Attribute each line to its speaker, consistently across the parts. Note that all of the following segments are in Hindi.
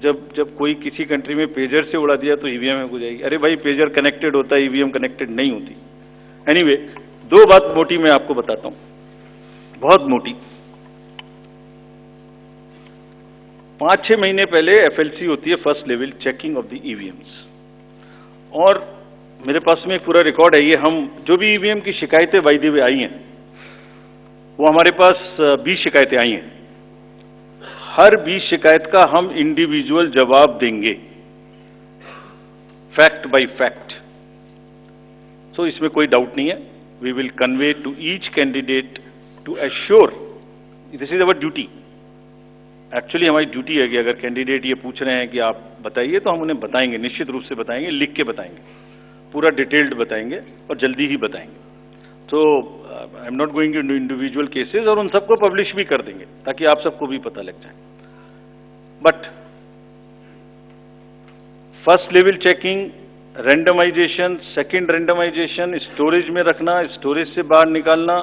Speaker 1: जब जब कोई किसी कंट्री में पेजर से उड़ा दिया तो ईवीएम हैक हो जाएगी। अरे भाई, पेजर कनेक्टेड होता है, ईवीएम कनेक्टेड नहीं होती। एनीवे, दो बात मोटी मैं आपको बताता हूं, बहुत मोटी। 5-6 महीने पहले एफएलसी होती है, first level checking of the EVMs, और मेरे पास में एक पूरा रिकॉर्ड है। ये हम जो भी ईवीएम की शिकायतें बाय द वे आई हैं, वो हमारे पास 20 शिकायतें आई हैं। हर 20 शिकायत का हम इंडिविजुअल जवाब देंगे, फैक्ट बाय फैक्ट। सो इसमें कोई डाउट नहीं है। We will convey to each candidate to assure, this is our duty. Actually हमारी ड्यूटी है कि अगर कैंडिडेट ये पूछ रहे हैं कि आप बताइए, तो हम उन्हें बताएंगे, निश्चित रूप से बताएंगे, लिख के बताएंगे, पूरा डिटेल्ड बताएंगे और जल्दी ही बताएंगे। तो I am not going to individual cases, और उन सबको पब्लिश भी कर देंगे ताकि आप सबको भी पता लग जाए। But first level checking, randomization, second randomization, storage में रखना, स्टोरेज से बाहर निकालना,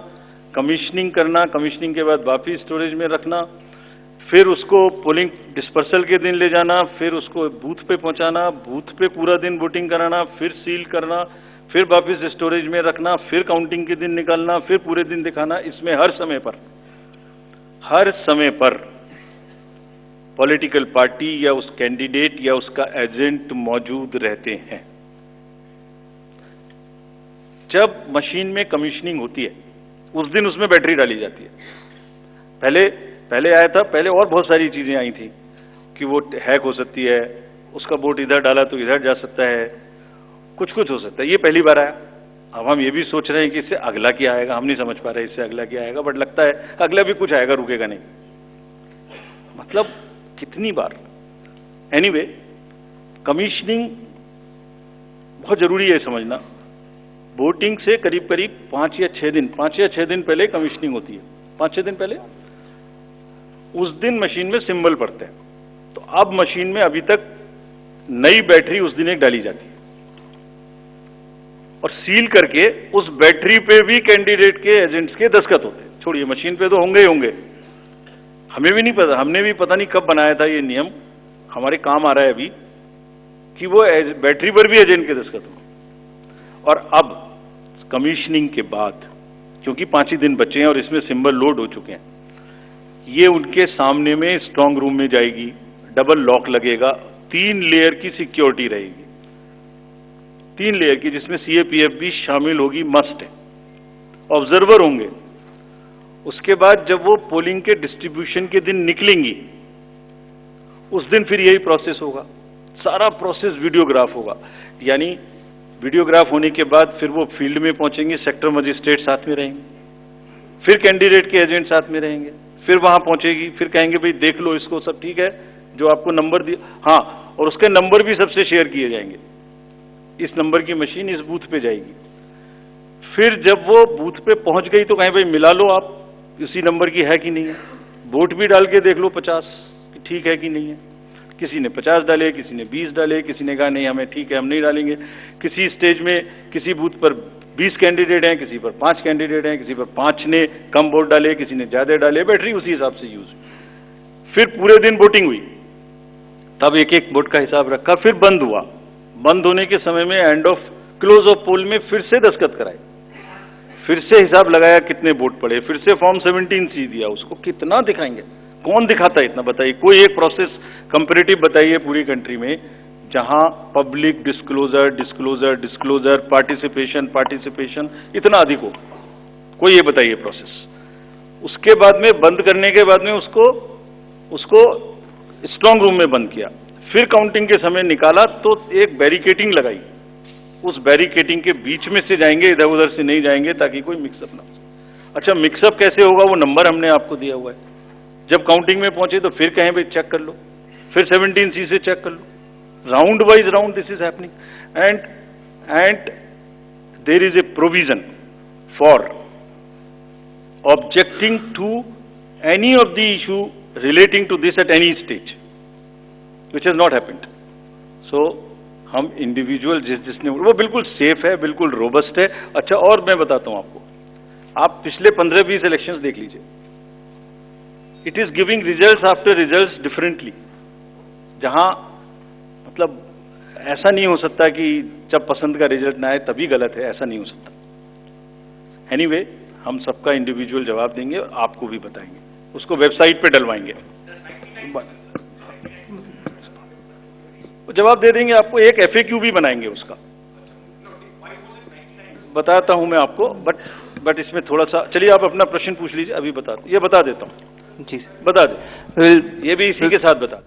Speaker 1: कमीशनिंग करना, कमीशनिंग के बाद वापिस स्टोरेज में रखना, फिर उसको पोलिंग डिस्पर्सल के दिन ले जाना, फिर उसको बूथ पे पहुंचाना, बूथ पे पूरा दिन वोटिंग कराना, फिर सील करना, फिर वापस स्टोरेज में रखना, फिर काउंटिंग के दिन निकालना, फिर पूरे दिन दिखाना। इसमें हर समय पर पॉलिटिकल पार्टी या उस कैंडिडेट या उसका एजेंट मौजूद रहते हैं। जब मशीन में कमीशनिंग होती है, उस दिन उसमें बैटरी डाली जाती है। पहले आया था, पहले और बहुत सारी चीजें आई थी कि वो हैक हो सकती है, उसका वोट इधर डाला तो इधर जा सकता है, कुछ कुछ हो सकता है। ये पहली बार आया। अब हम ये भी सोच रहे हैं कि इससे अगला क्या आएगा, हम नहीं समझ पा रहे इससे अगला क्या आएगा, बट लगता है अगला भी कुछ आएगा, रुकेगा नहीं। मतलब कितनी बार। एनीवे, कमीशनिंग बहुत जरूरी है समझना। वोटिंग से करीब करीब 5 या 6 दिन पहले कमीशनिंग होती है। 5-6 दिन पहले उस दिन मशीन में सिंबल पड़ते हैं। तो अब मशीन में अभी तक नई बैटरी उस दिन एक डाली जाती है, और सील करके उस बैटरी पे भी कैंडिडेट के एजेंट्स के दस्तखत होते हैं। छोड़िए, मशीन पे तो होंगे ही होंगे, हमें भी नहीं पता, हमने भी पता नहीं कब बनाया था ये नियम, हमारे काम आ रहा है अभी कि वो बैटरी पर भी एजेंट के दस्तखत हो। और अब कमीशनिंग के बाद, क्योंकि 5 ही दिन बचे हैं और इसमें सिंबल लोड हो चुके हैं, ये उनके सामने में स्ट्रांग रूम में जाएगी, डबल लॉक लगेगा, 3 लेयर की सिक्योरिटी रहेगी, 3 लेयर की, जिसमें सीएपीएफ भी शामिल होगी, मस्ट है। ऑब्जर्वर होंगे। उसके बाद जब वो पोलिंग के डिस्ट्रीब्यूशन के दिन निकलेंगी, उस दिन फिर यही प्रोसेस होगा। सारा प्रोसेस वीडियोग्राफ होगा, यानी वीडियोग्राफ होने के बाद फिर वो फील्ड में पहुंचेंगे, सेक्टर मजिस्ट्रेट साथ में रहेंगे, फिर कैंडिडेट के एजेंट साथ में रहेंगे, फिर वहां पहुंचेगी, फिर कहेंगे भाई देख लो इसको, सब ठीक है, जो आपको नंबर दिया, हाँ, और उसके नंबर भी सबसे शेयर किए जाएंगे। इस नंबर की मशीन इस बूथ पे जाएगी। फिर जब वो बूथ पे पहुंच गई तो कहें भाई मिला लो आप, इसी नंबर की है कि नहीं है, वोट भी डाल के देख लो 50 कि ठीक है कि नहीं है। किसी ने 50 डाले, किसी ने 20 डाले, किसी ने कहा नहीं हमें ठीक है, हम नहीं डालेंगे। किसी स्टेज में किसी बूथ पर 20 कैंडिडेट हैं, किसी पर 5 कैंडिडेट हैं, किसी पर 5 ने कम वोट डाले, किसी ने ज्यादा डाले, बैटरी उसी हिसाब से यूज। फिर पूरे दिन वोटिंग हुई, तब एक एक वोट का हिसाब रखा, फिर बंद हुआ। बंद होने के समय में एंड ऑफ क्लोज ऑफ पोल में फिर से दस्तखत कराए, फिर से हिसाब लगाया कितने वोट पड़े, फिर से फॉर्म 17C दिया। उसको कितना दिखाएंगे, कौन दिखाता है इतना, बताइए। कोई एक प्रोसेस कंपैरेटिव बताइए पूरी कंट्री में जहां पब्लिक डिस्क्लोजर, पार्टिसिपेशन इतना अधिक हो, कोई ये बताइए प्रोसेस। उसके बाद में बंद करने के बाद में उसको स्ट्रांग रूम में बंद किया, फिर काउंटिंग के समय निकाला तो एक बैरिकेटिंग लगाई, उस बैरिकेटिंग के बीच में से जाएंगे, इधर उधर से नहीं जाएंगे ताकि कोई मिक्सअप ना हो। अच्छा, मिक्सअप कैसे होगा, वो नंबर हमने आपको दिया हुआ है। जब काउंटिंग में पहुंचे तो फिर कहें भाई चेक कर लो, फिर 17C से चेक कर लो, round wise round this is happening. And there is a provision for objecting to any of the issue relating to this at any stage, which has not happened. So हम इंडिविजुअल जिसने, वो बिल्कुल सेफ है, बिल्कुल रोबस्ट है। अच्छा, और मैं बताता हूं आपको, आप पिछले 15-20 इलेक्शंस देख लीजिए, it is giving results after results differently. जहां मतलब ऐसा नहीं हो सकता कि जब पसंद का रिजल्ट ना आए तभी गलत है, ऐसा नहीं हो सकता। एनीवे, हम सबका इंडिविजुअल जवाब देंगे, आपको भी बताएंगे, उसको वेबसाइट पे डलवाएंगे, जवाब दे देंगे आपको। एक FAQ भी बनाएंगे उसका, बताता हूं मैं आपको। बट इसमें थोड़ा सा, चलिए आप अपना प्रश्न पूछ लीजिए, अभी बता देता हूं।
Speaker 2: जी
Speaker 1: बता दे, ये भी इसी के साथ बता।